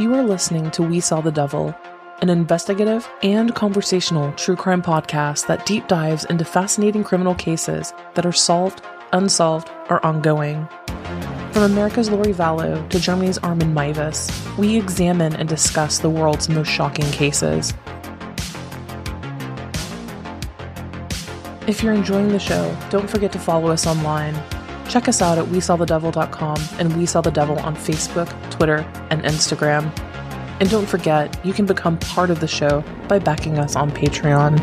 You are listening to We Saw the Devil, an investigative and conversational true crime podcast that deep dives into fascinating criminal cases that are solved, unsolved, or ongoing. From America's Lori Vallow to Germany's Armin Meiwes, we examine and discuss the world's most shocking cases. If you're enjoying the show, don't forget to follow us online. Check us out at WeSawTheDevil.com and We Saw the Devil on Facebook, Twitter, and Instagram. And don't forget, you can become part of the show by backing us on Patreon.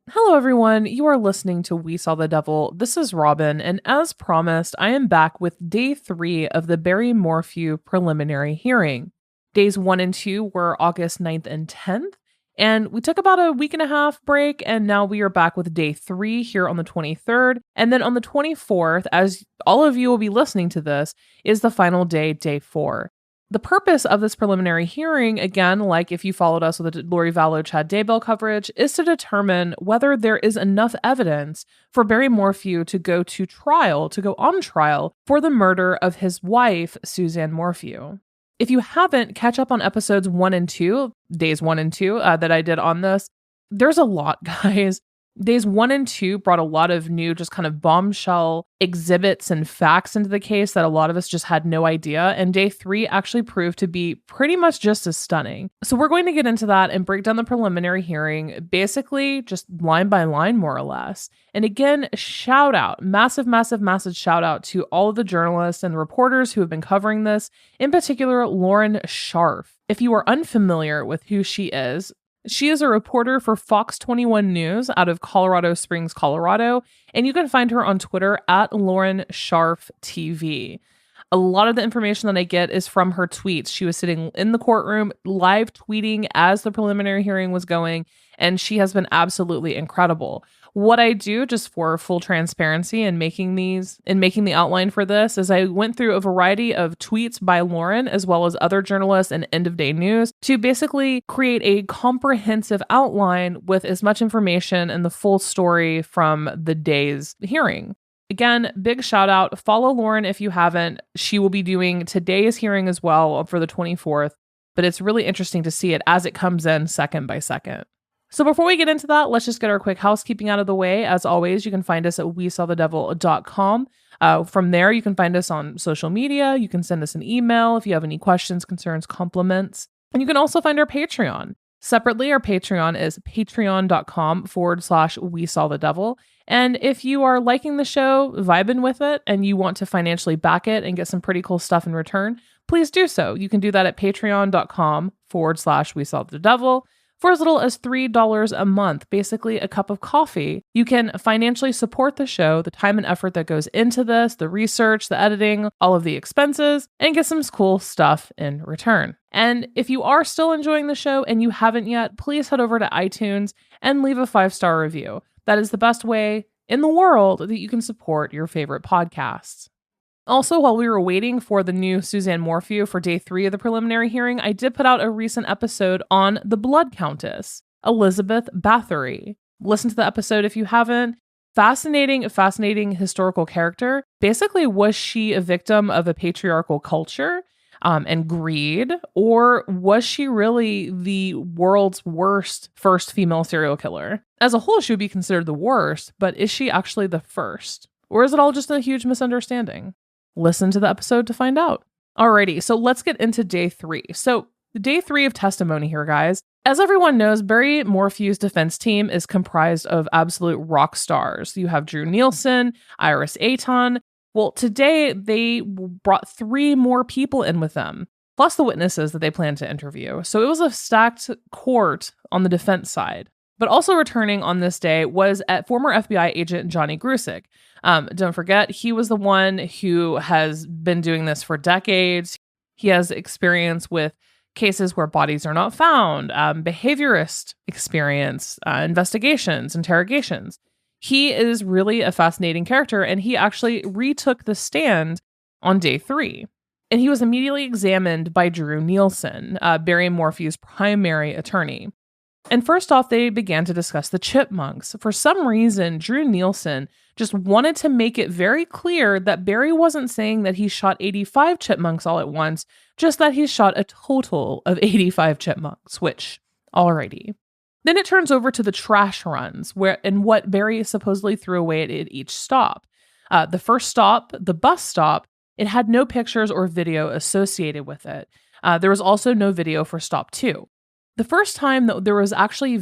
Hello everyone, you are listening to We Saw the Devil. This is Robin, and as promised, I am back with day 3 of the Barry Morphew preliminary hearing. Days 1 and 2 were August 9th and 10th, and we took about a week and a half break, and now we are back with day 3 here on the 23rd. And then on the 24th, as all of you will be listening to this, is the final day, day 4. The purpose of this preliminary hearing, again, like if you followed us with the Lori Vallow Chad Daybell coverage, is to determine whether there is enough evidence for Barry Morphew to go on trial for the murder of his wife, Suzanne Morphew. If you haven't, catch up on episodes 1 and 2, days 1 and 2 that I did on this. There's a lot, guys. Days 1 and 2 brought a lot of new, just kind of bombshell exhibits and facts into the case that a lot of us just had no idea. And day 3 actually proved to be pretty much just as stunning. So we're going to get into that and break down the preliminary hearing, basically just line by line, more or less. And again, shout out, massive shout out to all of the journalists and reporters who have been covering this, in particular, Lauren Sharf. If you are unfamiliar with who she is a reporter for Fox 21 News out of Colorado Springs, Colorado, and you can find her on Twitter at Lauren Sharf TV. A lot of the information that I get is from her tweets. She was sitting in the courtroom, live tweeting as the preliminary hearing was going, and she has been absolutely incredible. What I do, just for full transparency in making the outline for this, is I went through a variety of tweets by Lauren as well as other journalists and end of day news to basically create a comprehensive outline with as much information and the full story from the day's hearing. Again, big shout out. Follow Lauren if you haven't. She will be doing today's hearing as well for the 24th, but it's really interesting to see it as it comes in second by second. So before we get into that, let's just get our quick housekeeping out of the way. As always, you can find us at WeSawTheDevil.com. From there, you can find us on social media. You can send us an email if you have any questions, concerns, compliments. And you can also find our Patreon. Separately, our Patreon is patreon.com/WeSawTheDevil. And if you are liking the show, vibing with it, and you want to financially back it and get some pretty cool stuff in return, please do so. You can do that at patreon.com/WeSawTheDevil. For as little as $3 a month, basically a cup of coffee, you can financially support the show, the time and effort that goes into this, the research, the editing, all of the expenses, and get some cool stuff in return. And if you are still enjoying the show and you haven't yet, please head over to iTunes and leave a 5-star review. That is the best way in the world that you can support your favorite podcasts. Also, while we were waiting for the new Suzanne Morphew for day 3 of the preliminary hearing, I did put out a recent episode on the Blood Countess, Elizabeth Bathory. Listen to the episode if you haven't. Fascinating historical character. Basically, was she a victim of a patriarchal culture and greed, or was she really the world's worst first female serial killer? As a whole, she would be considered the worst, but is she actually the first? Or is it all just a huge misunderstanding? Listen to the episode to find out. Alrighty, so let's get into day 3. So day 3 of testimony here, guys. As everyone knows, Barry Morphew's defense team is comprised of absolute rock stars. You have Drew Nielsen, Iris Aton. Well, today they brought 3 more people in with them, plus the witnesses that they plan to interview. So it was a stacked court on the defense side. But also returning on this day was former FBI agent Johnny Grusing. Don't forget, he was the one who has been doing this for decades. He has experience with cases where bodies are not found, behaviorist experience, investigations, interrogations. He is really a fascinating character, and he actually retook the stand on day 3. And he was immediately examined by Drew Nielsen, Barry Morphew's primary attorney. And first off, they began to discuss the chipmunks. For some reason, Drew Nielsen just wanted to make it very clear that Barry wasn't saying that he shot 85 chipmunks all at once, just that he shot a total of 85 chipmunks, which, alrighty. Then it turns over to the trash runs, and what Barry supposedly threw away at each stop. The first stop, the bus stop, it had no pictures or video associated with it. There was also no video for stop 2. The first time that there was actually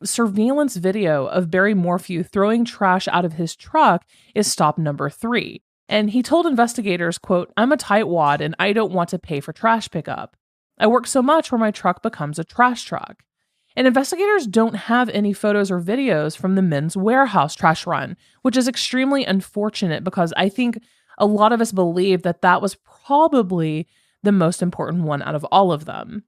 surveillance video of Barry Morphew throwing trash out of his truck is stop number 3. And he told investigators, quote, "I'm a tightwad and I don't want to pay for trash pickup. I work so much where my truck becomes a trash truck." And investigators don't have any photos or videos from the men's warehouse trash run, which is extremely unfortunate because I think a lot of us believe that that was probably the most important one out of all of them.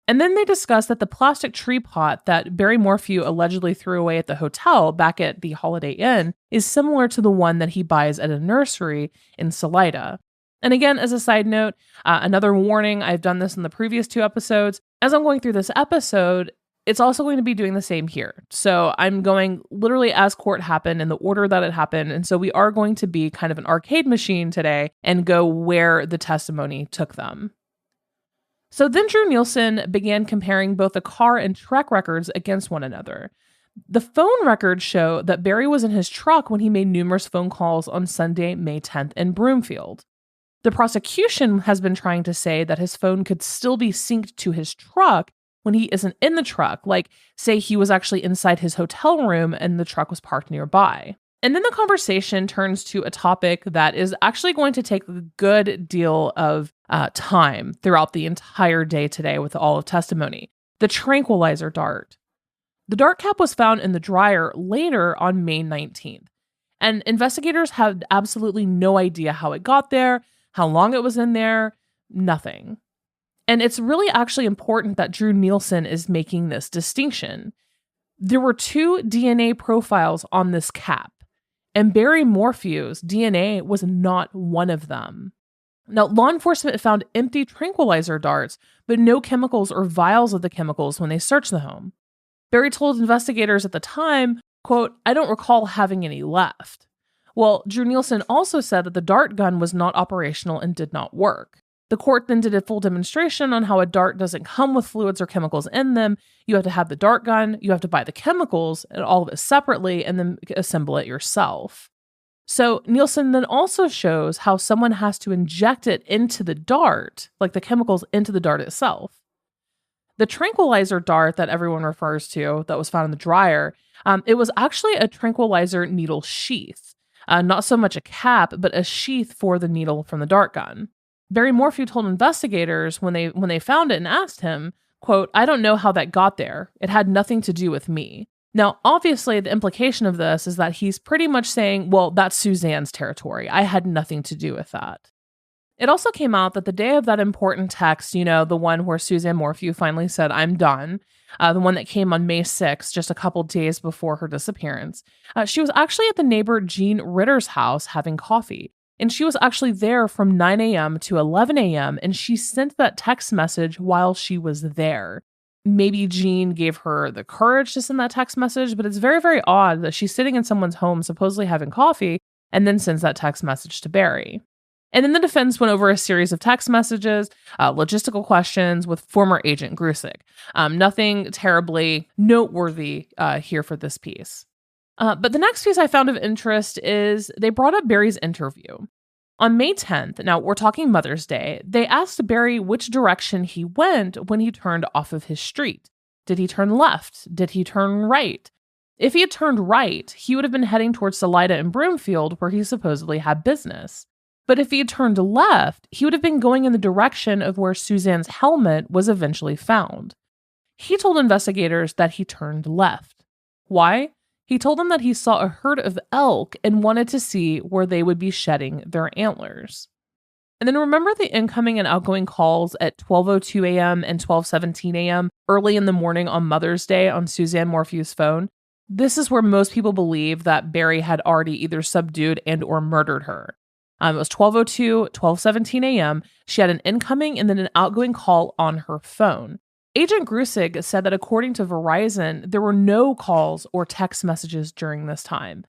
And then they discussed that the plastic tree pot that Barry Morphew allegedly threw away at the hotel back at the Holiday Inn is similar to the one that he buys at a nursery in Salida. And again, as a side note, another warning, I've done this in the previous 2 episodes. As I'm going through this episode, it's also going to be doing the same here. So I'm going literally as court happened in the order that it happened. And so we are going to be kind of an arcade machine today and go where the testimony took them. So then Drew Nielsen began comparing both the car and truck records against one another. The phone records show that Barry was in his truck when he made numerous phone calls on Sunday, May 10th in Broomfield. The prosecution has been trying to say that his phone could still be synced to his truck when he isn't in the truck, like say he was actually inside his hotel room and the truck was parked nearby. And then the conversation turns to a topic that is actually going to take a good deal of time throughout the entire day today with all of testimony. The tranquilizer dart. The dart cap was found in the dryer later on May 19th. And investigators had absolutely no idea how it got there, how long it was in there, nothing. And it's really actually important that Drew Nielsen is making this distinction. There were 2 DNA profiles on this cap, and Barry Morphew's DNA was not one of them. Now, law enforcement found empty tranquilizer darts, but no chemicals or vials of the chemicals when they searched the home. Barry told investigators at the time, quote, "I don't recall having any left." Well, Drew Nielsen also said that the dart gun was not operational and did not work. The court then did a full demonstration on how a dart doesn't come with fluids or chemicals in them. You have to have the dart gun, you have to buy the chemicals and all of it separately and then assemble it yourself. So Nielsen then also shows how someone has to inject it into the dart, like the chemicals into the dart itself. The tranquilizer dart that everyone refers to that was found in the dryer, it was actually a tranquilizer needle sheath. Not so much a cap, but a sheath for the needle from the dart gun. Barry Morphew told investigators when they found it and asked him, quote, "I don't know how that got there. It had nothing to do with me." Now, obviously, the implication of this is that he's pretty much saying, well, that's Suzanne's territory. I had nothing to do with that. It also came out that the day of that important text, the one where Suzanne Morphew finally said, "I'm done," the one that came on May 6th, just a couple days before her disappearance, she was actually at the neighbor Jean Ritter's house having coffee. And she was actually there from 9 a.m. to 11 a.m. and she sent that text message while she was there. Maybe Jean gave her the courage to send that text message, but it's very, very odd that she's sitting in someone's home supposedly having coffee and then sends that text message to Barry. And then the defense went over a series of text messages, logistical questions with former agent Grusing. Nothing terribly noteworthy here for this piece. But the next piece I found of interest is they brought up Barry's interview. On May 10th, now we're talking Mother's Day, they asked Barry which direction he went when he turned off of his street. Did he turn left? Did he turn right? If he had turned right, he would have been heading towards Salida and Broomfield where he supposedly had business. But if he had turned left, he would have been going in the direction of where Suzanne's helmet was eventually found. He told investigators that he turned left. Why? He told them that he saw a herd of elk and wanted to see where they would be shedding their antlers. And then remember the incoming and outgoing calls at 12:02 a.m. and 12:17 a.m. early in the morning on Mother's Day on Suzanne Morphew's phone? This is where most people believe that Barry had already either subdued and or murdered her. It was 12:02, 12:17 a.m. She had an incoming and then an outgoing call on her phone. Agent Grusing said that according to Verizon, there were no calls or text messages during this time.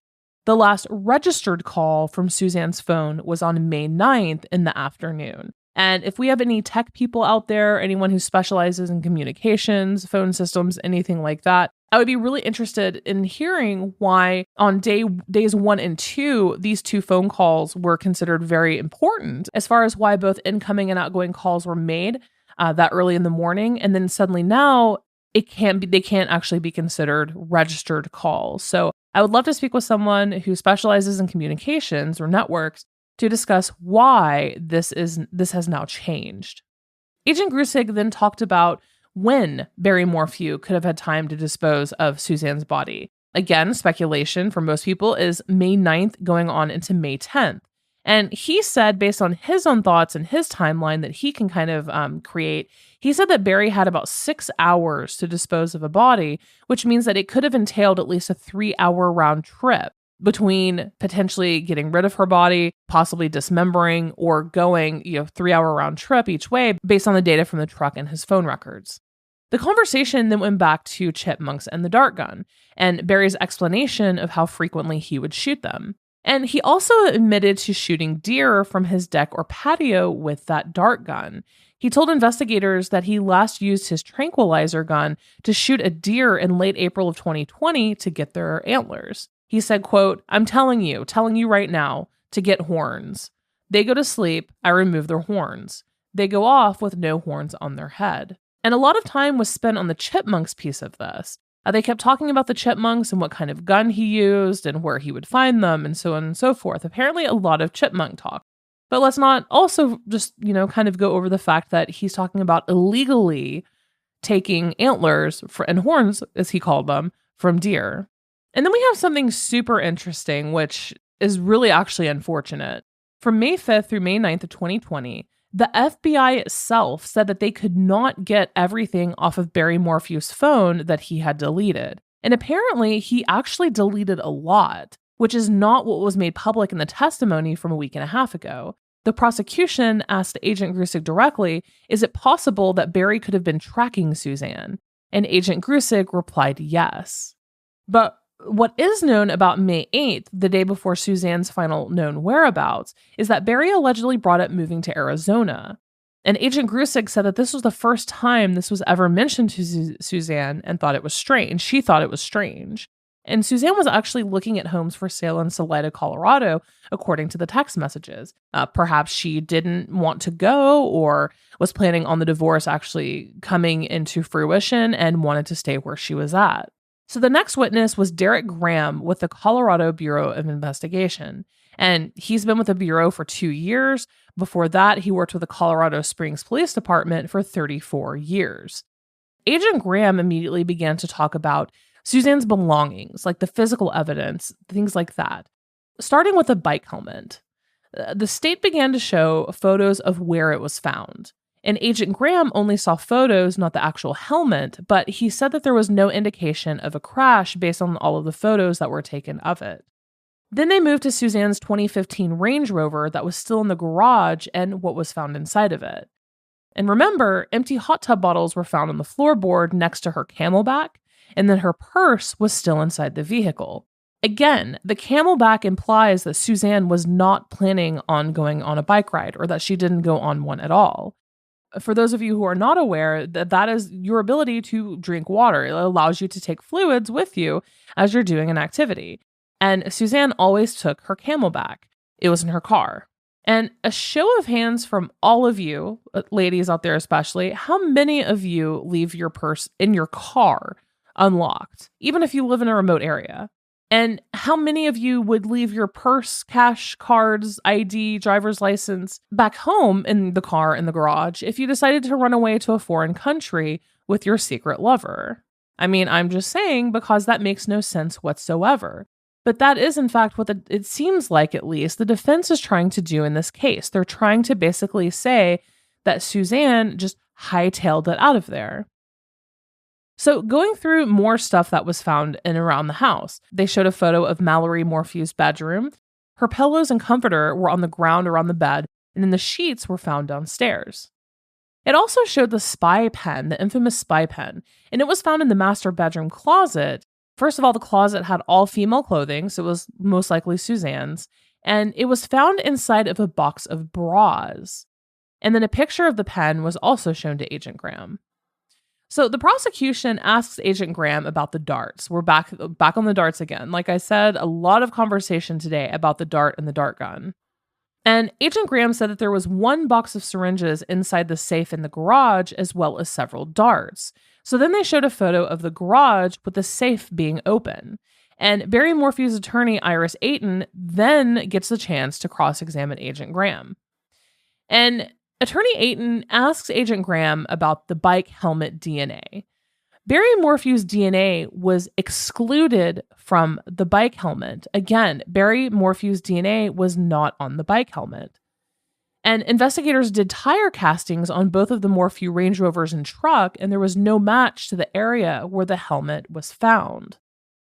The last registered call from Suzanne's phone was on May 9th in the afternoon. And if we have any tech people out there, anyone who specializes in communications, phone systems, anything like that, I would be really interested in hearing why on days 1 and 2, these 2 phone calls were considered very important as far as why both incoming and outgoing calls were made that early in the morning. And then suddenly now they can't actually be considered registered calls. So I would love to speak with someone who specializes in communications or networks to discuss why this has now changed. Agent Grusing then talked about when Barry Morphew could have had time to dispose of Suzanne's body. Again, speculation for most people is May 9th going on into May 10th. And he said, based on his own thoughts and his timeline that he can kind of create, he said that Barry had about 6 hours to dispose of a body, which means that it could have entailed at least a 3-hour round trip between potentially getting rid of her body, possibly dismembering, or going, 3-hour round trip each way based on the data from the truck and his phone records. The conversation then went back to chipmunks and the dart gun, and Barry's explanation of how frequently he would shoot them. And he also admitted to shooting deer from his deck or patio with that dart gun. He told investigators that he last used his Tranquilizer gun to shoot a deer in late April of 2020 to get their antlers. He said, quote, "I'm telling you right now, to get horns. They go to sleep, I remove their horns. They go off with no horns on their head." And a lot of time was spent on the chipmunks piece of this. They kept talking about the chipmunks and what kind of gun he used and where he would find them and so on and so forth. Apparently a lot of chipmunk talk. But let's not also just, kind of go over the fact that he's talking about illegally taking antlers and horns, as he called them, from deer. And then we have something super interesting, which is really actually unfortunate. From May 5th through May 9th of 2020, the FBI itself said that they could not get everything off of Barry Morphew's phone that he had deleted. And apparently, he actually deleted a lot, which is not what was made public in the testimony from a week and a half ago. The prosecution asked Agent Grusing directly, is it possible that Barry could have been tracking Suzanne? And Agent Grusing replied yes. But what is known about May 8th, the day before Suzanne's final known whereabouts, is that Barry allegedly brought up moving to Arizona. And Agent Grusing said that this was the first time this was ever mentioned to Suzanne and thought it was strange. She thought it was strange. And Suzanne was actually looking at homes for sale in Salida, Colorado, according to the text messages. Perhaps she didn't want to go or was planning on the divorce actually coming into fruition and wanted to stay where she was at. So the next witness was Derek Graham with the Colorado Bureau of Investigation. And he's been with the Bureau for 2 years. Before that, he worked with the Colorado Springs Police Department for 34 years. Agent Graham immediately began to talk about Suzanne's belongings, like the physical evidence, things like that. Starting with a bike helmet. The state began to show photos of where it was found. And Agent Graham only saw photos, not the actual helmet, but he said that there was no indication of a crash based on all of the photos that were taken of it. Then they moved to Suzanne's 2015 Range Rover that was still in the garage and what was found inside of it. And remember, empty hot tub bottles were found on the floorboard next to her Camelback, and then her purse was still inside the vehicle. Again, the Camelback implies that Suzanne was not planning on going on a bike ride or that she didn't go on one at all. For those of you who are not aware, that is your ability to drink water. It allows you to take fluids with you as you're doing an activity. And Suzanne always took her Camelback. It was in her car. And a show of hands from all of you, ladies out there especially, how many of you leave your purse in your car unlocked, even if you live in a remote area? And how many of you would leave your purse, cash, cards, ID, driver's license back home in the car in the garage if you decided to run away to a foreign country with your secret lover? I mean, I'm just saying because that makes no sense whatsoever. But that is, in fact, what it seems like, at least, the defense is trying to do in this case. They're trying to basically say that Suzanne just hightailed it out of there. So going through more stuff that was found in around the house, they showed a photo of Mallory Morphew's bedroom. Her pillows and comforter were on the ground around the bed, and then the sheets were found downstairs. It also showed the spy pen, the infamous spy pen, and it was found in the master bedroom closet. First of all, the closet had all female clothing, so it was most likely Suzanne's, and it was found inside of a box of bras. And then a picture of the pen was also shown to Agent Graham. So the prosecution asks Agent Graham about the darts. We're back on the darts again. Like I said, a lot of conversation today about the dart and the dart gun. And Agent Graham said that there was one box of syringes inside the safe in the garage, as well as several darts. So then they showed a photo of the garage with the safe being open. And Barry Morphew's attorney, Iris Ayton, then gets the chance to cross-examine Agent Graham. And Attorney Ayton asks Agent Graham about the bike helmet DNA. Barry Morphew's DNA was excluded from the bike helmet. Again, Barry Morphew's DNA was not on the bike helmet. And investigators did tire castings on both of the Morphew Range Rovers and truck, and there was no match to the area where the helmet was found.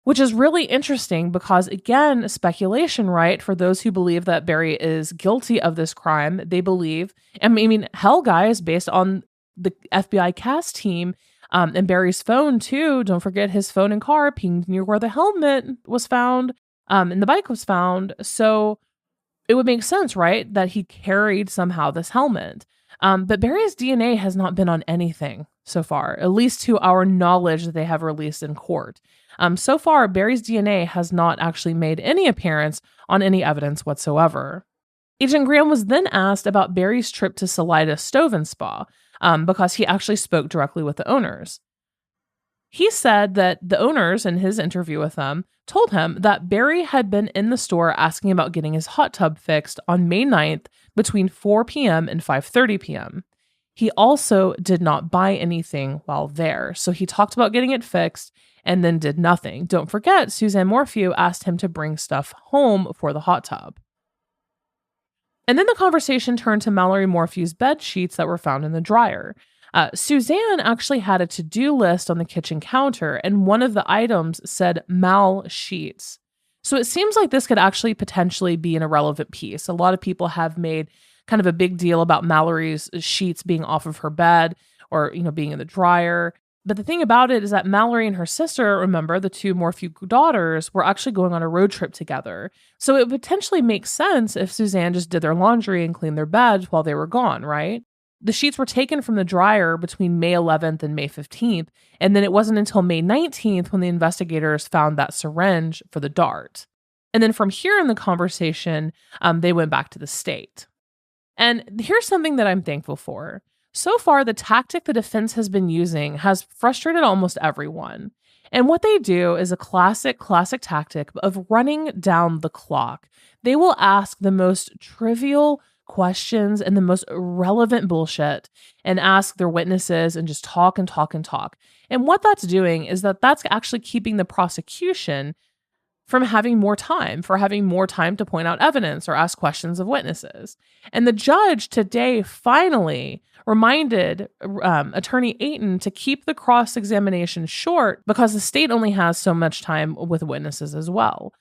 Which is really interesting because, again, speculation, right? For those who believe that Barry is guilty of this crime, they believe, hell, guys, based on the FBI cast team and Barry's phone, too. Don't forget his phone and car pinged near where the helmet was found and the bike was found. So it would make sense, right, that he carried somehow this helmet. But Barry's DNA has not been on anything so far, at least to our knowledge that they have released in court. So far, Barry's DNA has not actually made any appearance on any evidence whatsoever. Agent Graham was then asked about Barry's trip to Salida Stove and Spa because he actually spoke directly with the owners. He said that the owners, in his interview with them, told him that Barry had been in the store asking about getting his hot tub fixed on May 9th between 4 p.m. and 5:30 p.m. He also did not buy anything while there, so he talked about getting it fixed and then did nothing. Don't forget, Suzanne Morphew asked him to bring stuff home for the hot tub. And then the conversation turned to Mallory Morphew's bed sheets that were found in the dryer. Suzanne actually had a to-do list on the kitchen counter, and one of the items said Mal sheets. So it seems like this could actually potentially be an irrelevant piece. A lot of people have made kind of a big deal about Mallory's sheets being off of her bed or, being in the dryer. But the thing about it is that Mallory and her sister, remember, the two Morphew daughters, were actually going on a road trip together. So it would potentially make sense if Suzanne just did their laundry and cleaned their beds while they were gone, right? The sheets were taken from the dryer between May 11th and May 15th, and then it wasn't until May 19th when the investigators found that syringe for the dart. And then from here in the conversation, they went back to the state. And here's something that I'm thankful for. So far, the tactic the defense has been using has frustrated almost everyone. And what they do is a classic tactic of running down the clock. They will ask the most trivial questions and the most irrelevant bullshit and ask their witnesses and just talk and talk and talk. And what that's doing is that's actually keeping the prosecution from having more time to point out evidence or ask questions of witnesses. And the judge today finally reminded Attorney Ayton to keep the cross-examination short because the state only has so much time with witnesses as well.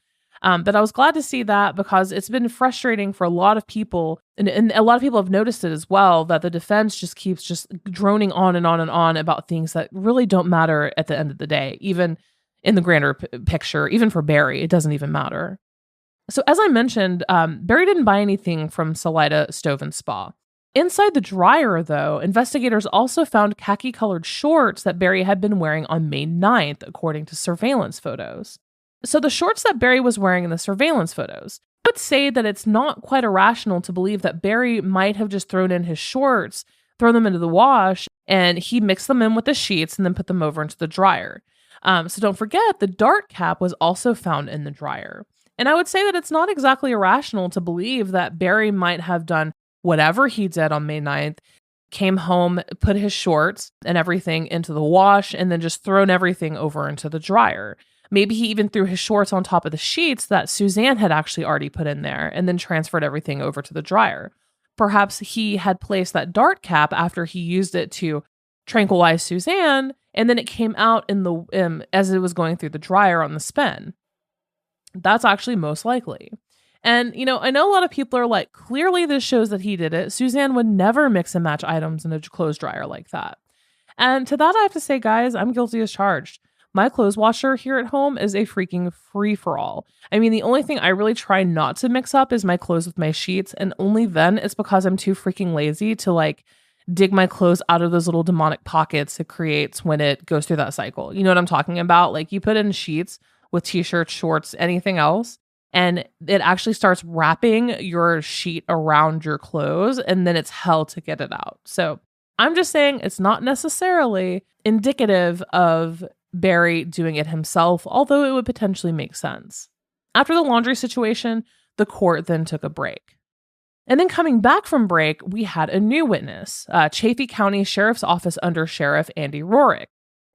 But I was glad to see that because it's been frustrating for a lot of people, and a lot of people have noticed it as well, that the defense just keeps just droning on and on and on about things that really don't matter at the end of the day, even in the grander picture. Even for Barry, it doesn't even matter. So as I mentioned, Barry didn't buy anything from Salida Stove and Spa. Inside the dryer, though, investigators also found khaki-colored shorts that Barry had been wearing on May 9th, according to surveillance photos. So the shorts that Barry was wearing in the surveillance photos, I would say that it's not quite irrational to believe that Barry might have just thrown in his shorts, thrown them into the wash, and he mixed them in with the sheets and then put them over into the dryer. So don't forget, the dart cap was also found in the dryer. And I would say that it's not exactly irrational to believe that Barry might have done whatever he did on May 9th, came home, put his shorts and everything into the wash, and then just thrown everything over into the dryer. Maybe he even threw his shorts on top of the sheets that Suzanne had actually already put in there and then transferred everything over to the dryer. Perhaps he had placed that dart cap after he used it to tranquilize Suzanne, and then it came out in the as it was going through the dryer on the spin. That's actually most likely. And, I know a lot of people are like, clearly this shows that he did it. Suzanne would never mix and match items in a clothes dryer like that. And to that, I have to say, guys, I'm guilty as charged. My clothes washer here at home is a freaking free for all. I mean, the only thing I really try not to mix up is my clothes with my sheets. And only then it's because I'm too freaking lazy to like dig my clothes out of those little demonic pockets it creates when it goes through that cycle. You know what I'm talking about? Like you put in sheets with t-shirts, shorts, anything else, and it actually starts wrapping your sheet around your clothes, and then it's hell to get it out. So I'm just saying it's not necessarily indicative of Barry doing it himself, although it would potentially make sense. After the laundry situation, the court then took a break. And then coming back from break, we had a new witness, Chaffee County Sheriff's Office Under Sheriff Andy Rorick.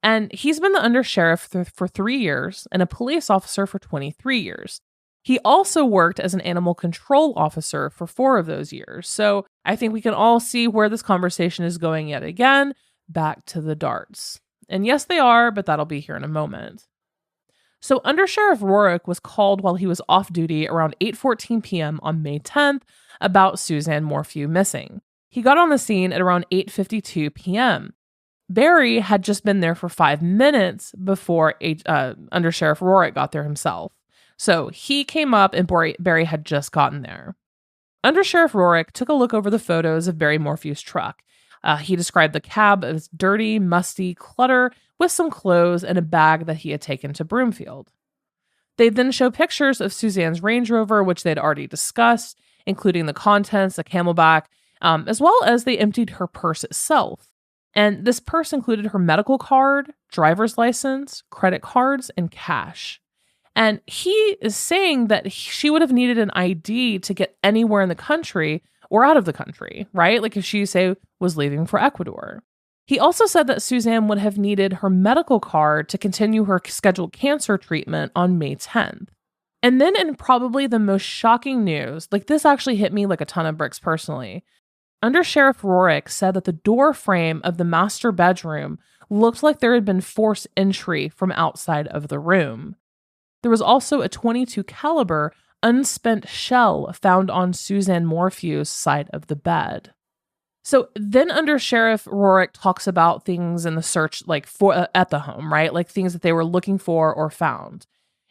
And he's been the under sheriff for 3 years and a police officer for 23 years. He also worked as an animal control officer for 4 of those years. So I think we can all see where this conversation is going yet again, back to the darts. And yes, they are, but that'll be here in a moment. So Under Sheriff Rorick was called while he was off duty around 8:14 p.m. on May 10th about Suzanne Morphew missing. He got on the scene at around 8:52 p.m. Barry had just been there for 5 minutes before Under Sheriff Rorick got there himself. So he came up and Barry had just gotten there. Under Sheriff Rorick took a look over the photos of Barry Morphew's truck. He described the cab as dirty, musty, clutter with some clothes and a bag that he had taken to Broomfield. They then show pictures of Suzanne's Range Rover, which they'd already discussed, including the contents, the camelback, as well as they emptied her purse itself. And this purse included her medical card, driver's license, credit cards, and cash. And he is saying that she would have needed an ID to get anywhere in the country or out of the country, right? Like if she, say, was leaving for Ecuador. He also said that Suzanne would have needed her medical card to continue her scheduled cancer treatment on May 10th. And then in probably the most shocking news, like this actually hit me like a ton of bricks personally, Under Sheriff Rorick said that the door frame of the master bedroom looked like there had been forced entry from outside of the room. There was also a .22 caliber unspent shell found on Suzanne Morphew's side of the bed. So then Under Sheriff Rorick talks about things in the search like for at the home, right? Like things that they were looking for or found.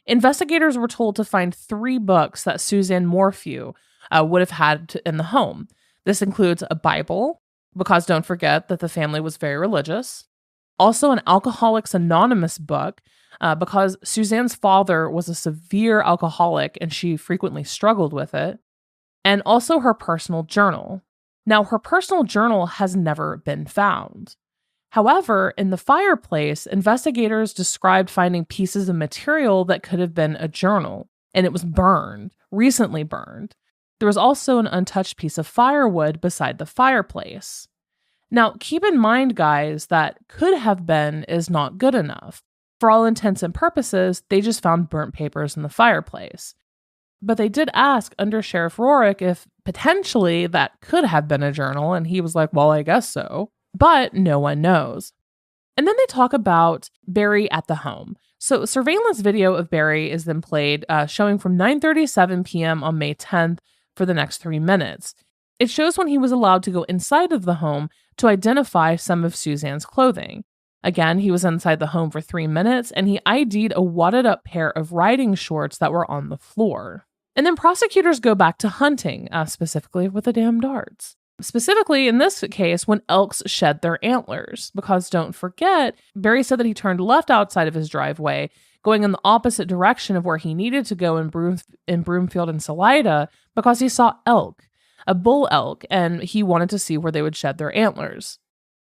Investigators were told to find 3 books that Suzanne Morphew would have had in the home. This includes a Bible, because don't forget that the family was very religious. Also an Alcoholics Anonymous book, because Suzanne's father was a severe alcoholic and she frequently struggled with it. And also her personal journal. Now, her personal journal has never been found. However, in the fireplace, investigators described finding pieces of material that could have been a journal, and it was burned, recently burned. There was also an untouched piece of firewood beside the fireplace. Now, keep in mind, guys, that could have been is not good enough. For all intents and purposes, they just found burnt papers in the fireplace. But they did ask Under Sheriff Rorick if potentially that could have been a journal, and he was like, well, I guess so. But no one knows. And then they talk about Barry at the home. So surveillance video of Barry is then played, showing from 9:37 p.m. on May 10th for the next 3 minutes. It shows when he was allowed to go inside of the home to identify some of Suzanne's clothing. Again, he was inside the home for 3 minutes, and he ID'd a wadded up pair of riding shorts that were on the floor. And then prosecutors go back to hunting, specifically with the damn darts. Specifically, in this case, when elks shed their antlers. Because don't forget, Barry said that he turned left outside of his driveway, going in the opposite direction of where he needed to go in Broomfield and Salida, because he saw elk, a bull elk, and he wanted to see where they would shed their antlers.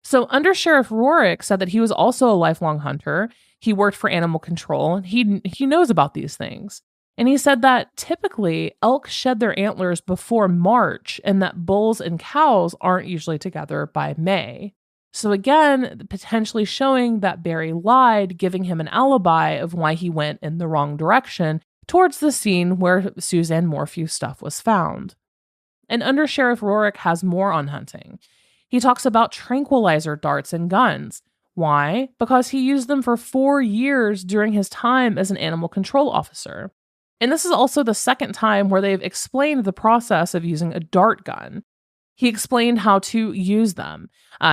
So Under Sheriff Rorick said that he was also a lifelong hunter. He worked for animal control, and he knows about these things. And he said that typically elk shed their antlers before March and that bulls and cows aren't usually together by May. So again, potentially showing that Barry lied, giving him an alibi of why he went in the wrong direction towards the scene where Suzanne Morphew stuff was found. And Under Sheriff Rorick has more on hunting. He talks about tranquilizer darts and guns. Why? Because he used them for 4 years during his time as an animal control officer. And this is also the second time where they've explained the process of using a dart gun. He explained how to use them.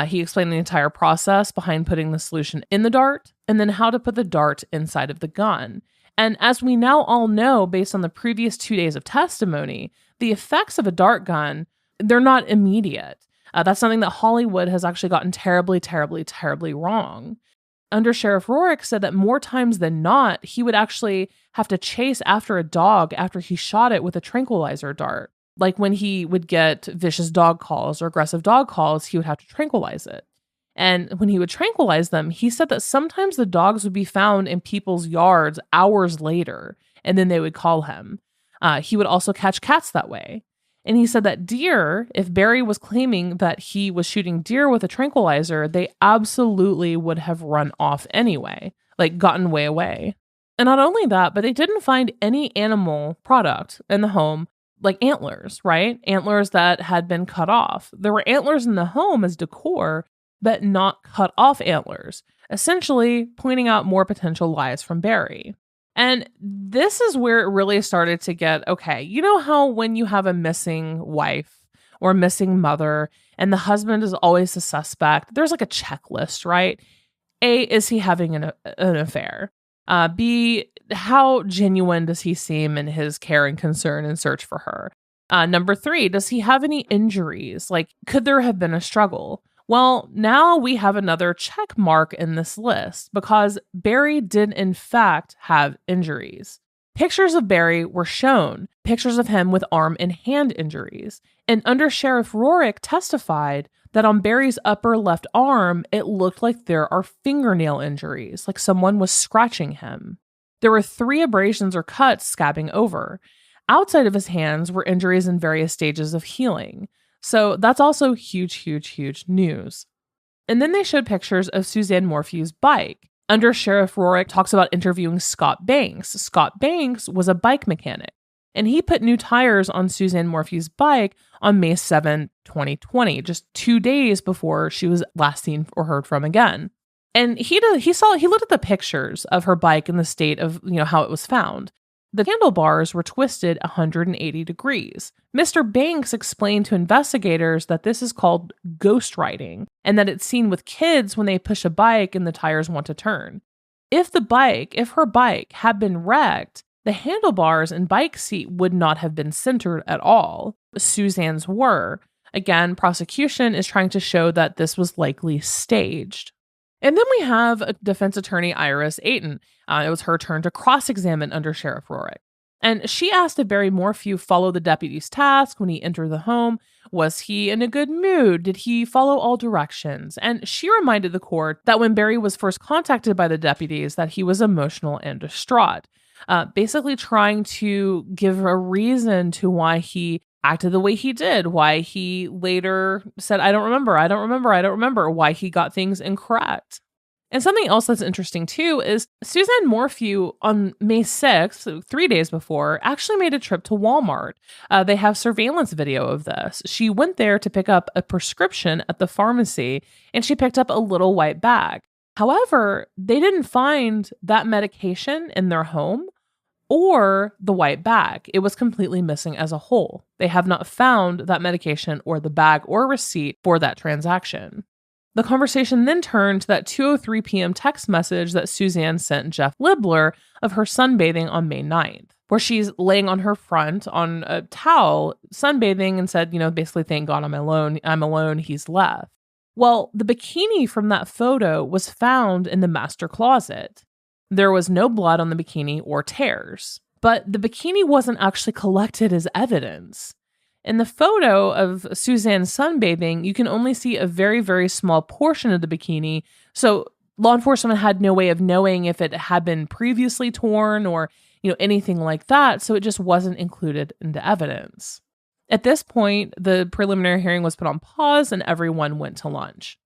He explained the entire process behind putting the solution in the dart, and then how to put the dart inside of the gun. And as we now all know, based on the previous 2 days of testimony, the effects of a dart gun, they're not immediate. That's something that Hollywood has actually gotten terribly, terribly, terribly wrong. Under Sheriff Rourke said that more times than not, he would actually have to chase after a dog after he shot it with a tranquilizer dart. Like when he would get vicious dog calls or aggressive dog calls, he would have to tranquilize it. And when he would tranquilize them, he said that sometimes the dogs would be found in people's yards hours later, and then they would call him. He would also catch cats that way. And he said that deer, if Barry was claiming that he was shooting deer with a tranquilizer, they absolutely would have run off anyway, like gotten way away. And not only that, but they didn't find any animal product in the home, like antlers, right? Antlers that had been cut off. There were antlers in the home as decor, but not cut off antlers, essentially pointing out more potential lies from Barry. And this is where it really started to get, okay, you know how when you have a missing wife or missing mother and the husband is always the suspect, there's like a checklist, right? A, is he having an affair? B, how genuine does he seem in his care and concern and search for her? Number 3, does he have any injuries? Like, could there have been a struggle? Well, now we have another check mark in this list because Barry did in fact have injuries. Pictures of Barry were shown, pictures of him with arm and hand injuries. And Under Sheriff Rourke testified that on Barry's upper left arm, it looked like there are fingernail injuries, like someone was scratching him. There were 3 abrasions or cuts scabbing over. Outside of his hands were injuries in various stages of healing. So that's also huge, huge, huge news. And then they showed pictures of Suzanne Morphew's bike. Under Sheriff Rourke talks about interviewing Scott Banks. Scott Banks was a bike mechanic, and he put new tires on Suzanne Morphew's bike on May 7, 2020, just 2 days before she was last seen or heard from again. And he looked at the pictures of her bike in the state of, how it was found. The handlebars were twisted 180 degrees. Mr. Banks explained to investigators that this is called ghost riding and that it's seen with kids when they push a bike and the tires want to turn. If her bike had been wrecked, the handlebars and bike seat would not have been centered at all. Suzanne's were. Again, prosecution is trying to show that this was likely staged. And then we have defense attorney Iris Ayton. It was her turn to cross-examine Under Sheriff Rourke. And she asked if Barry Morphew followed the deputy's task when he entered the home. Was he in a good mood? Did he follow all directions? And she reminded the court that when Barry was first contacted by the deputies that he was emotional and distraught, basically trying to give a reason to why he acted the way he did, why he later said, I don't remember, why he got things incorrect. And something else that's interesting too is Suzanne Morphew on May 6th, 3 days before, actually made a trip to Walmart. They have surveillance video of this. She went there to pick up a prescription at the pharmacy, and she picked up a little white bag. However, they didn't find that medication in their home or the white bag. It was completely missing as a whole. They have not found that medication or the bag or receipt for that transaction. The conversation then turned to that 2:03 p.m. text message that Suzanne sent Jeff Libler of her sunbathing on May 9th, where she's laying on her front on a towel, sunbathing, and said, basically, thank God I'm alone, he's left. Well, the bikini from that photo was found in the master closet. There was no blood on the bikini or tears, but the bikini wasn't actually collected as evidence. In the photo of Suzanne sunbathing, you can only see a very, very small portion of the bikini, so law enforcement had no way of knowing if it had been previously torn or, anything like that, so it just wasn't included into evidence. At this point, the preliminary hearing was put on pause and everyone went to lunch.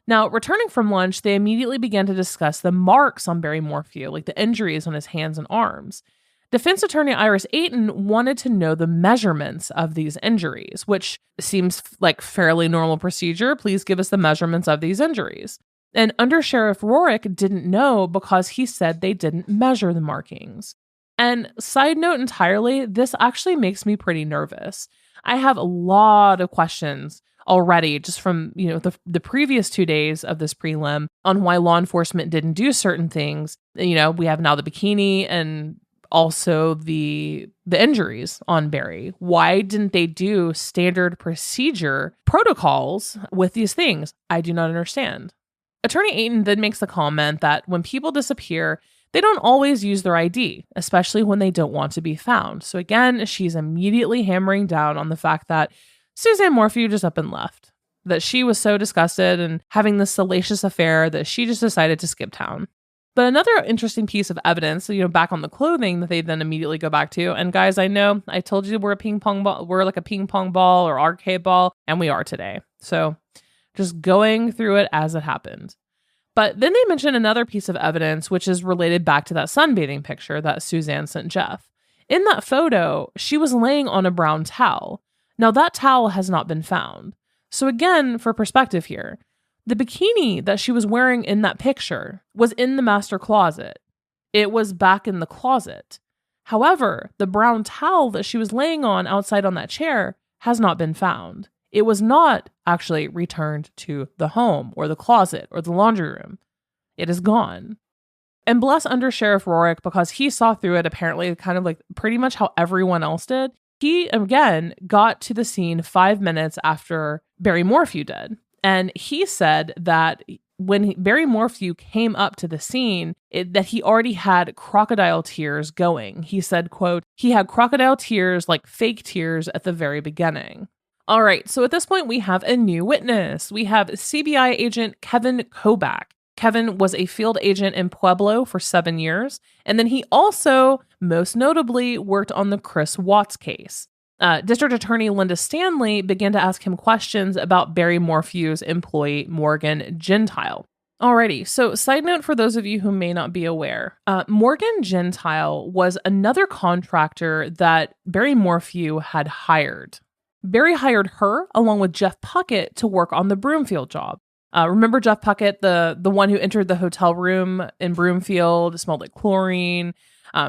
Now, returning from lunch, they immediately began to discuss the marks on Barry Morphew, like the injuries on his hands and arms. Defense attorney Iris Ayton wanted to know the measurements of these injuries, which seems like fairly normal procedure. Please give us the measurements of these injuries. And Under Sheriff Rourke didn't know because he said they didn't measure the markings. And side note entirely, this actually makes me pretty nervous. I have a lot of questions already just from, the previous 2 days of this prelim on why law enforcement didn't do certain things. We have now the bikini and also the injuries on Barry. Why didn't they do standard procedure protocols with these things? I do not understand. Attorney Ayton then makes the comment that when people disappear, they don't always use their ID, especially when they don't want to be found. So again, she's immediately hammering down on the fact that Suzanne Morphew just up and left, that she was so disgusted and having this salacious affair that she just decided to skip town. But another interesting piece of evidence, back on the clothing that they then immediately go back to. And guys, I know I told you we're a ping pong ball, we're like a ping pong ball or arcade ball, and we are today. So just going through it as it happened. But then they mention another piece of evidence, which is related back to that sunbathing picture that Suzanne sent Jeff. In that photo, she was laying on a brown towel. Now that towel has not been found. So again, for perspective here, the bikini that she was wearing in that picture was in the master closet. It was back in the closet. However, the brown towel that she was laying on outside on that chair has not been found. It was not actually returned to the home or the closet or the laundry room. It is gone. And bless Under Sheriff Rorick, because he saw through it apparently kind of like pretty much how everyone else did. He, again, got to the scene 5 minutes after Barry Morphew did. And he said that when Barry Morphew came up to the scene, that he already had crocodile tears going. He said, quote, he had crocodile tears, like fake tears at the very beginning. All right, so at this point, we have a new witness. We have CBI agent Kevin Kobach. Kevin was a field agent in Pueblo for 7 years, and then he also, most notably, worked on the Chris Watts case. District Attorney Linda Stanley began to ask him questions about Barry Morphew's employee, Morgan Gentile. Alrighty, so side note for those of you who may not be aware, Morgan Gentile was another contractor that Barry Morphew had hired. Barry hired her along with Jeff Puckett to work on the Broomfield job. Remember Jeff Puckett, the one who entered the hotel room in Broomfield, it smelled like chlorine,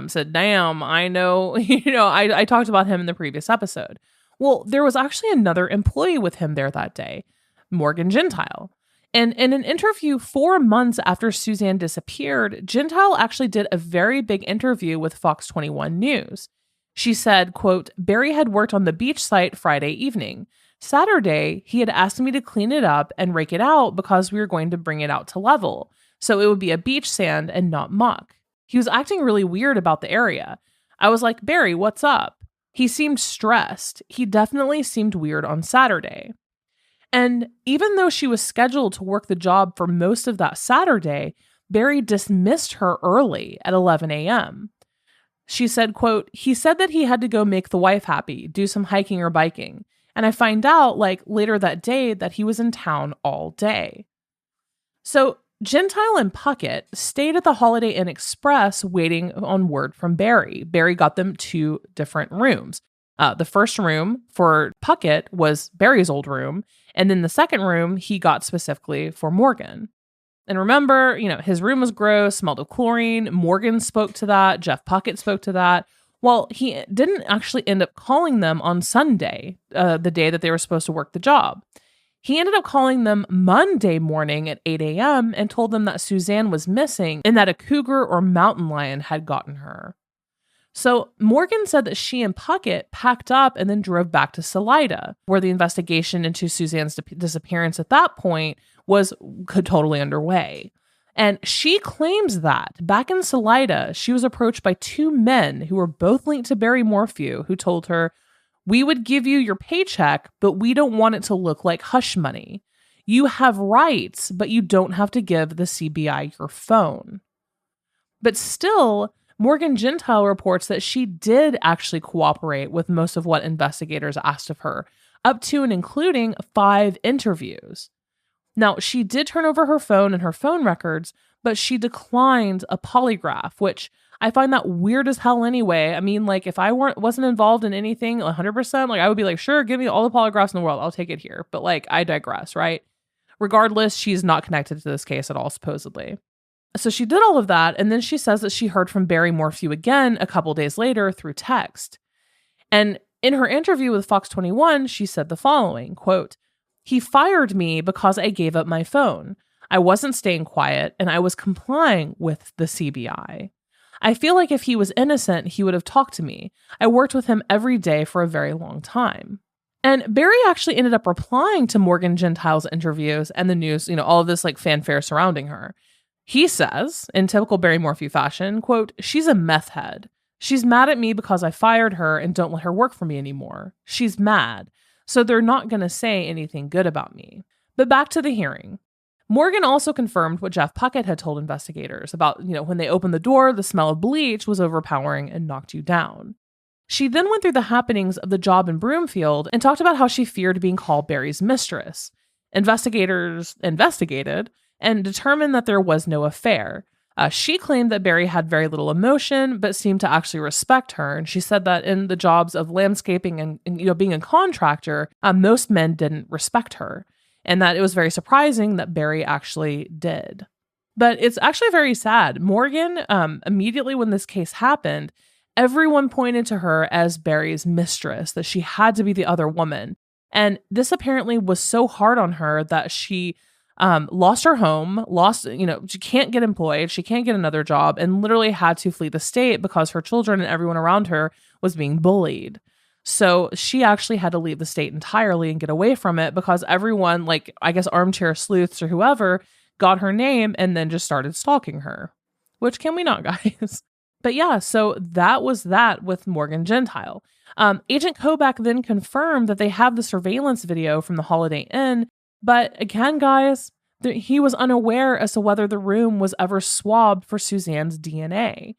said, damn, I know, I talked about him in the previous episode. Well, there was actually another employee with him there that day, Morgan Gentile. And in an interview 4 months after Suzanne disappeared, Gentile actually did a very big interview with Fox 21 News. She said, quote, Barry had worked on the beach site Friday evening. Saturday, he had asked me to clean it up and rake it out because we were going to bring it out to level. So it would be a beach sand and not muck. He was acting really weird about the area. I was like, Barry, what's up? He seemed stressed. He definitely seemed weird on Saturday. And even though she was scheduled to work the job for most of that Saturday, Barry dismissed her early at 11 a.m. She said, quote, he said that he had to go make the wife happy, do some hiking or biking. And I find out later that day that he was in town all day. So Gentile and Puckett stayed at the Holiday Inn Express waiting on word from Barry. Barry got them 2 different rooms. The first room for Puckett was Barry's old room. And then the second room he got specifically for Morgan. And remember, his room was gross, smelled of chlorine. Morgan spoke to that. Jeff Puckett spoke to that. Well, he didn't actually end up calling them on Sunday, the day that they were supposed to work the job. He ended up calling them Monday morning at 8 a.m. and told them that Suzanne was missing and that a cougar or mountain lion had gotten her. So Morgan said that she and Puckett packed up and then drove back to Salida, where the investigation into Suzanne's disappearance at that point was totally underway. And she claims that back in Salida, she was approached by 2 men who were both linked to Barry Morphew, who told her, we would give you your paycheck, but we don't want it to look like hush money. You have rights, but you don't have to give the CBI your phone. But still, Morgan Gentile reports that she did actually cooperate with most of what investigators asked of her, up to and including 5 interviews. Now, she did turn over her phone and her phone records, but she declined a polygraph, which I find that weird as hell anyway. I mean, if I wasn't involved in anything 100%, I would be like, sure, give me all the polygraphs in the world. I'll take it here. But I digress, right? Regardless, she's not connected to this case at all, supposedly. So she did all of that, and then she says that she heard from Barry Morphew again a couple days later through text. And in her interview with Fox 21, she said the following, quote, "He fired me because I gave up my phone. I wasn't staying quiet, and I was complying with the CBI. I feel like if he was innocent, he would have talked to me. I worked with him every day for a very long time." And Barry actually ended up replying to Morgan Gentile's interviews and the news, all of this like fanfare surrounding her. He says, in typical Barry Morphew fashion, quote, "She's a meth head. She's mad at me because I fired her and don't let her work for me anymore. She's mad. So they're not going to say anything good about me." But back to the hearing. Morgan also confirmed what Jeff Puckett had told investigators about, when they opened the door, the smell of bleach was overpowering and knocked you down. She then went through the happenings of the job in Broomfield and talked about how she feared being called Barry's mistress. Investigators investigated and determined that there was no affair. She claimed that Barry had very little emotion, but seemed to actually respect her. And she said that in the jobs of landscaping and being a contractor, most men didn't respect her, and that it was very surprising that Barry actually did. But it's actually very sad. Morgan, immediately when this case happened, everyone pointed to her as Barry's mistress, that she had to be the other woman. And this apparently was so hard on her that she lost her home, she can't get employed, she can't get another job, and literally had to flee the state because her children and everyone around her was being bullied. So she actually had to leave the state entirely and get away from it because everyone, like, I guess armchair sleuths or whoever, got her name and then just started stalking her. Which, can we not, guys? But yeah, so that was that with Morgan Gentile. Agent Kobach then confirmed that they have the surveillance video from the Holiday Inn. But again, guys, he was unaware as to whether the room was ever swabbed for Suzanne's DNA.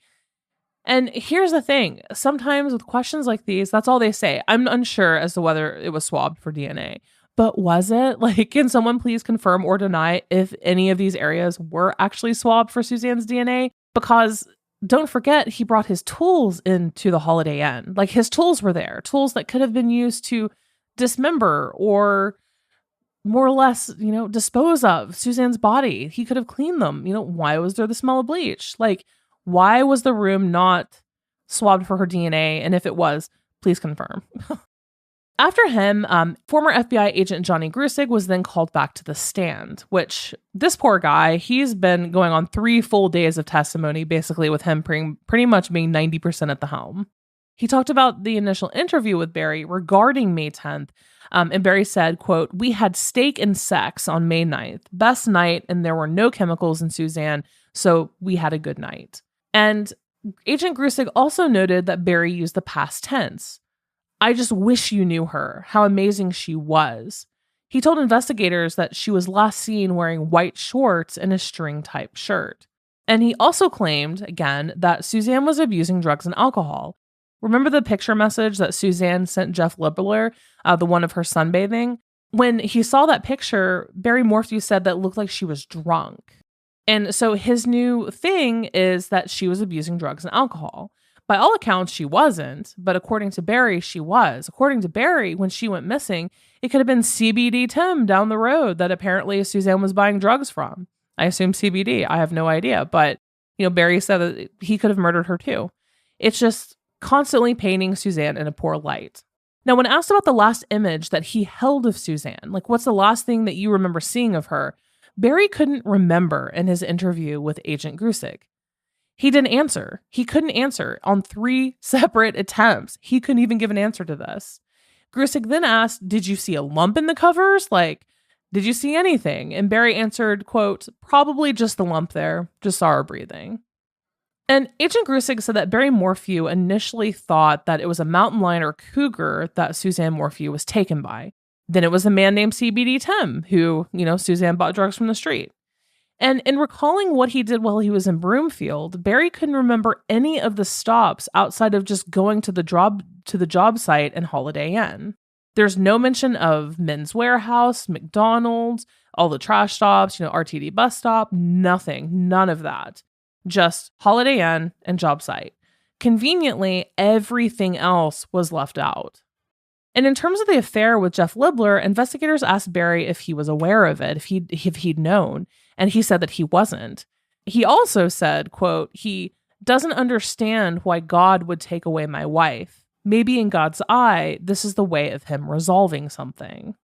And here's the thing. Sometimes with questions like these, that's all they say. I'm unsure as to whether it was swabbed for DNA. But was it? Like, can someone please confirm or deny if any of these areas were actually swabbed for Suzanne's DNA? Because don't forget, he brought his tools into the Holiday Inn. Like, his tools were there. Tools that could have been used to dismember or more or less, dispose of Suzanne's body. He could have cleaned them. Why was there the smell of bleach? Like, why was the room not swabbed for her DNA? And if it was, please confirm. After him, former FBI agent Johnny Grusing was then called back to the stand, which this poor guy, he's been going on 3 full days of testimony, basically with him pretty much being 90% at the helm. He talked about the initial interview with Barry regarding May 10th. And Barry said, quote, "We had steak and sex on May 9th. Best night, and there were no chemicals in Suzanne, so we had a good night." And Agent Grusing also noted that Barry used the past tense. "I just wish you knew her, how amazing she was." He told investigators that she was last seen wearing white shorts and a string-type shirt. And he also claimed, again, that Suzanne was abusing drugs and alcohol. Remember the picture message that Suzanne sent Jeff Libler, the one of her sunbathing? When he saw that picture, Barry Morphew said that it looked like she was drunk. And so his new thing is that she was abusing drugs and alcohol. By all accounts, she wasn't, but according to Barry, she was. According to Barry, when she went missing, it could have been CBD Tim down the road that apparently Suzanne was buying drugs from. I assume CBD. I have no idea. But, Barry said that he could have murdered her too. It's just constantly painting Suzanne in a poor light. Now, when asked about the last image that he held of Suzanne, like what's the last thing that you remember seeing of her, Barry couldn't remember in his interview with Agent Grusing. He didn't answer. He couldn't answer on 3 separate attempts. He couldn't even give an answer to this. Grusing then asked, "Did you see a lump in the covers? Like, did you see anything?" And Barry answered, quote, "Probably just the lump there. Just saw her breathing." And Agent Grusing said that Barry Morphew initially thought that it was a mountain lion or cougar that Suzanne Morphew was taken by. Then it was a man named CBD Tim who, Suzanne bought drugs from the street. And in recalling what he did while he was in Broomfield, Barry couldn't remember any of the stops outside of just going to the job site and Holiday Inn. There's no mention of Men's Warehouse, McDonald's, all the trash stops, RTD bus stop, nothing, none of that. Just Holiday Inn and job site. Conveniently, everything else was left out. And in terms of the affair with Jeff Libler, investigators asked Barry if he was aware of it, if he'd known, and he said that he wasn't. He also said, quote, he doesn't understand why God would take away my wife. Maybe in God's eye, this is the way of him resolving something.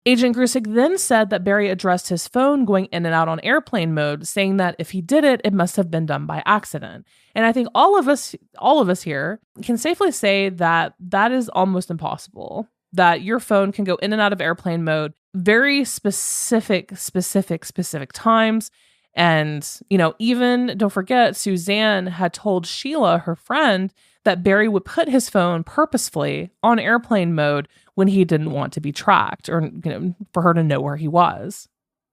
Agent Grusing then said that Barry addressed his phone going in and out on airplane mode, saying that if he did it, it must have been done by accident. And I think all of us here can safely say that that is almost impossible, that your phone can go in and out of airplane mode, very specific times. And, even don't forget, Suzanne had told Sheila, her friend, that Barry would put his phone purposefully on airplane mode when he didn't want to be tracked or, for her to know where he was.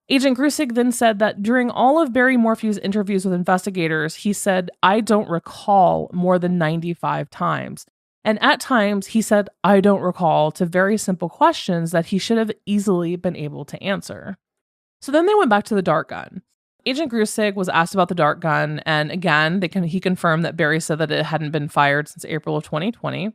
Agent Grusing then said that during all of Barry Morphew's interviews with investigators, he said, I don't recall more than 95 times. And at times, he said, I don't recall to very simple questions that he should have easily been able to answer. So then they went back to the dart gun. Agent Grusing was asked about the dart gun, and again, he confirmed that Barry said that it hadn't been fired since April of 2020.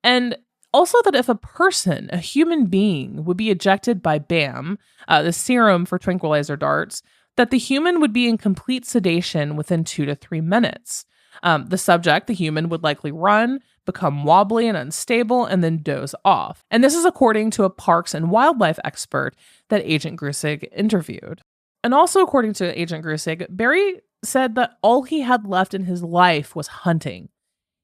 And also that if a human being, would be ejected by BAM, the serum for tranquilizer darts, that the human would be in complete sedation within 2 to 3 minutes. The human, would likely run, become wobbly and unstable, and then doze off. And this is according to a parks and wildlife expert that Agent Grusing interviewed. And also according to Agent Grusing, Barry said that all he had left in his life was hunting.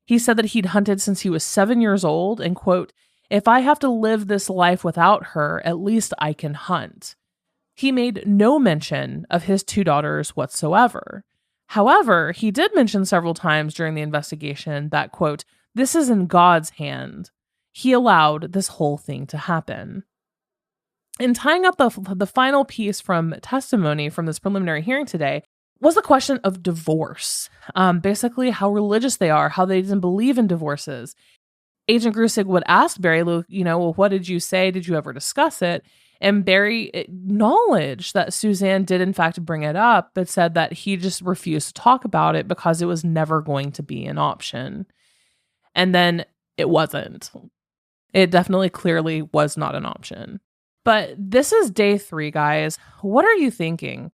He said that he'd hunted since he was 7 years old and, quote, if I have to live this life without her, at least I can hunt. He made no mention of his 2 daughters whatsoever. However, he did mention several times during the investigation that, quote, this is in God's hand. He allowed this whole thing to happen. And tying up the final piece from testimony from this preliminary hearing today was the question of divorce. Basically, how religious they are, how they didn't believe in divorces. Agent Grusing would ask Barry, well, what did you say? Did you ever discuss it? And Barry acknowledged that Suzanne did, in fact, bring it up, but said that he just refused to talk about it because it was never going to be an option. And then it wasn't. It definitely clearly was not an option. But this is day 3, guys. What are you thinking?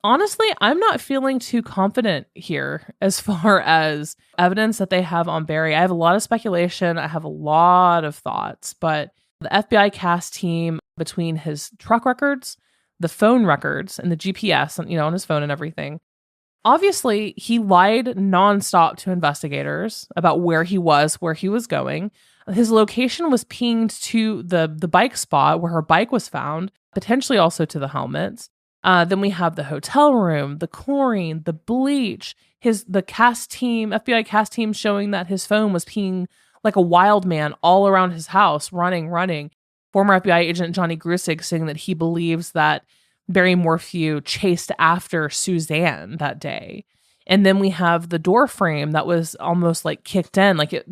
Honestly, I'm not feeling too confident here as far as evidence that they have on Barry. I have a lot of speculation. I have a lot of thoughts, but the FBI CAS team, between his truck records, the phone records, and the GPS, on his phone and everything, obviously he lied nonstop to investigators about where he was going. His location was pinged to the bike spot where her bike was found, potentially also to the helmets. Then we have the hotel room, the chlorine, the bleach, the FBI CAS team showing that his phone was pinging like a wild man all around his house, running. Former FBI agent Johnny Grusing saying that he believes that Barry Morphew chased after Suzanne that day. And then we have the door frame that was almost like kicked in, like it,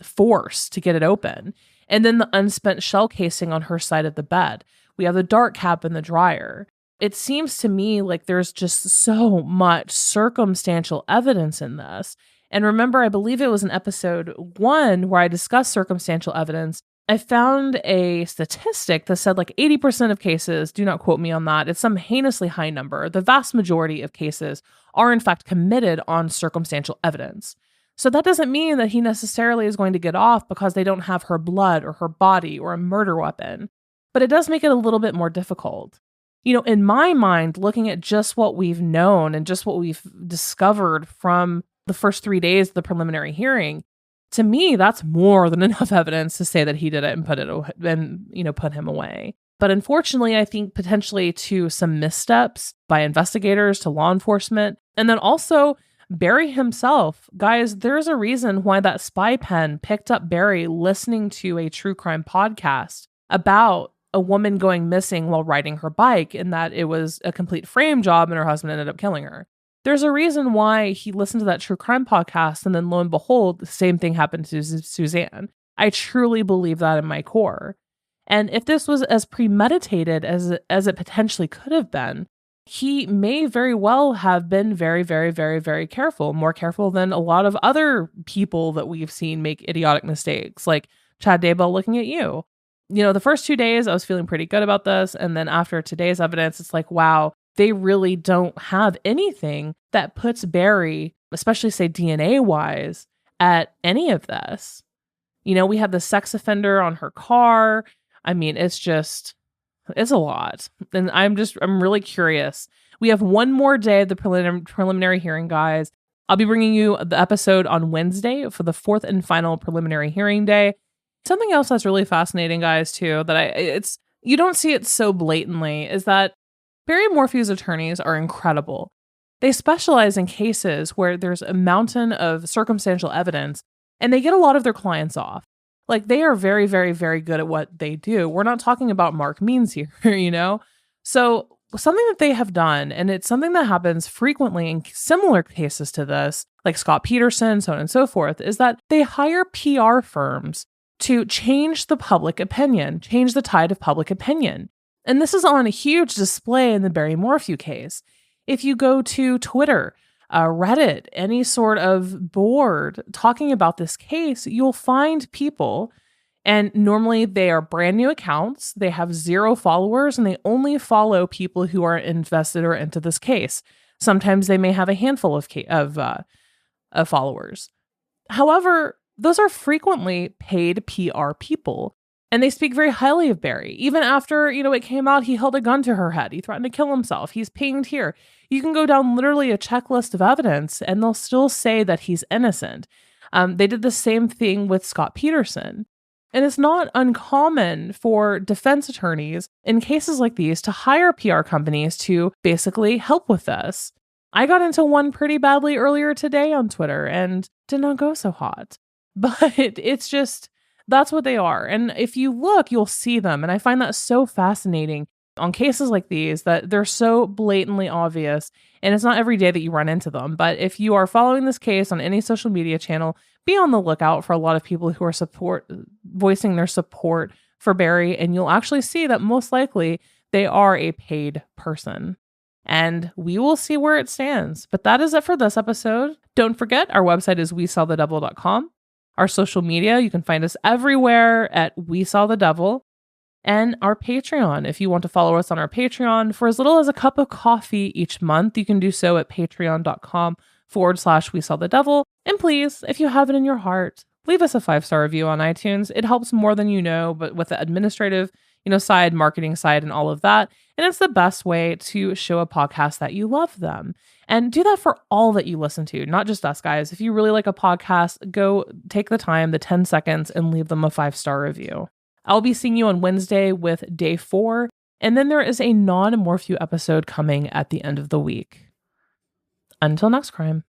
forced to get it open. And then the unspent shell casing on her side of the bed. We have the dart cap in the dryer. It seems to me like there's just so much circumstantial evidence in this. And remember, I believe it was in episode 1 where I discussed circumstantial evidence. I found a statistic that said like 80% of cases, do not quote me on that, it's some heinously high number. The vast majority of cases are in fact committed on circumstantial evidence. So that doesn't mean that he necessarily is going to get off because they don't have her blood or her body or a murder weapon. But it does make it a little bit more difficult. In my mind, looking at just what we've known and just what we've discovered from the first 3 days of the preliminary hearing, to me, that's more than enough evidence to say that he did it and put him away. But unfortunately, I think potentially to some missteps by investigators, to law enforcement, and then also Barry himself. Guys, there's a reason why that spy pen picked up Barry listening to a true crime podcast about a woman going missing while riding her bike, and that it was a complete frame job and her husband ended up killing her. There's a reason why he listened to that true crime podcast, and then lo and behold, the same thing happened to Suzanne. I truly believe that in my core. And if this was as premeditated as it potentially could have been, he may very well have been very, very, very, very careful, more careful than a lot of other people that we've seen make idiotic mistakes, like Chad Daybell looking at you. The first 2 days, I was feeling pretty good about this. And then after today's evidence, it's like, wow, they really don't have anything that puts Barry, especially say DNA wise, at any of this. We have the sex offender on her car. I mean, it's a lot. And I'm really curious. We have one more day of the preliminary hearing, guys. I'll be bringing you the episode on Wednesday for the fourth and final preliminary hearing day. Something else that's really fascinating, guys, too, that you don't see it so blatantly, is that Barry Morphew's attorneys are incredible. They specialize in cases where there's a mountain of circumstantial evidence, and they get a lot of their clients off. Like, they are very, very, very good at what they do. We're not talking about Mark Means here, So something that they have done, and it's something that happens frequently in similar cases to this, like Scott Peterson, so on and so forth, is that they hire PR firms to change the public opinion, change the tide of public opinion. And this is on a huge display in the Barry Morphew case. If you go to Twitter, Reddit, any sort of board talking about this case, you'll find people, and normally they are brand new accounts, they have 0 followers, and they only follow people who are invested or into this case. Sometimes they may have a handful of followers. However, those are frequently paid PR people, and they speak very highly of Barry. Even after, it came out, he held a gun to her head. He threatened to kill himself. He's pinged here. You can go down literally a checklist of evidence, and they'll still say that he's innocent. They did the same thing with Scott Peterson. And it's not uncommon for defense attorneys in cases like these to hire PR companies to basically help with this. I got into one pretty badly earlier today on Twitter and did not go so hot. But it's just, that's what they are. And if you look, you'll see them. And I find that so fascinating on cases like these, that they're so blatantly obvious. And it's not every day that you run into them. But if you are following this case on any social media channel, be on the lookout for a lot of people who are voicing their support for Barry. And you'll actually see that most likely they are a paid person. And we will see where it stands. But that is it for this episode. Don't forget, our website is WeSawTheDevil.com. Our social media, you can find us everywhere at We Saw the Devil. And our Patreon, if you want to follow us on our Patreon for as little as a cup of coffee each month, you can do so at patreon.com/We Saw the Devil. And please, if you have it in your heart, leave us a 5-star review on iTunes. It helps more than you know, but with the administrative, side, marketing side, and all of that. And it's the best way to show a podcast that you love them. And do that for all that you listen to, not just us, guys. If you really like a podcast, go take the time, the 10 seconds, and leave them a 5-star review. I'll be seeing you on Wednesday with day 4. And then there is a non-Morphew episode coming at the end of the week. Until next crime.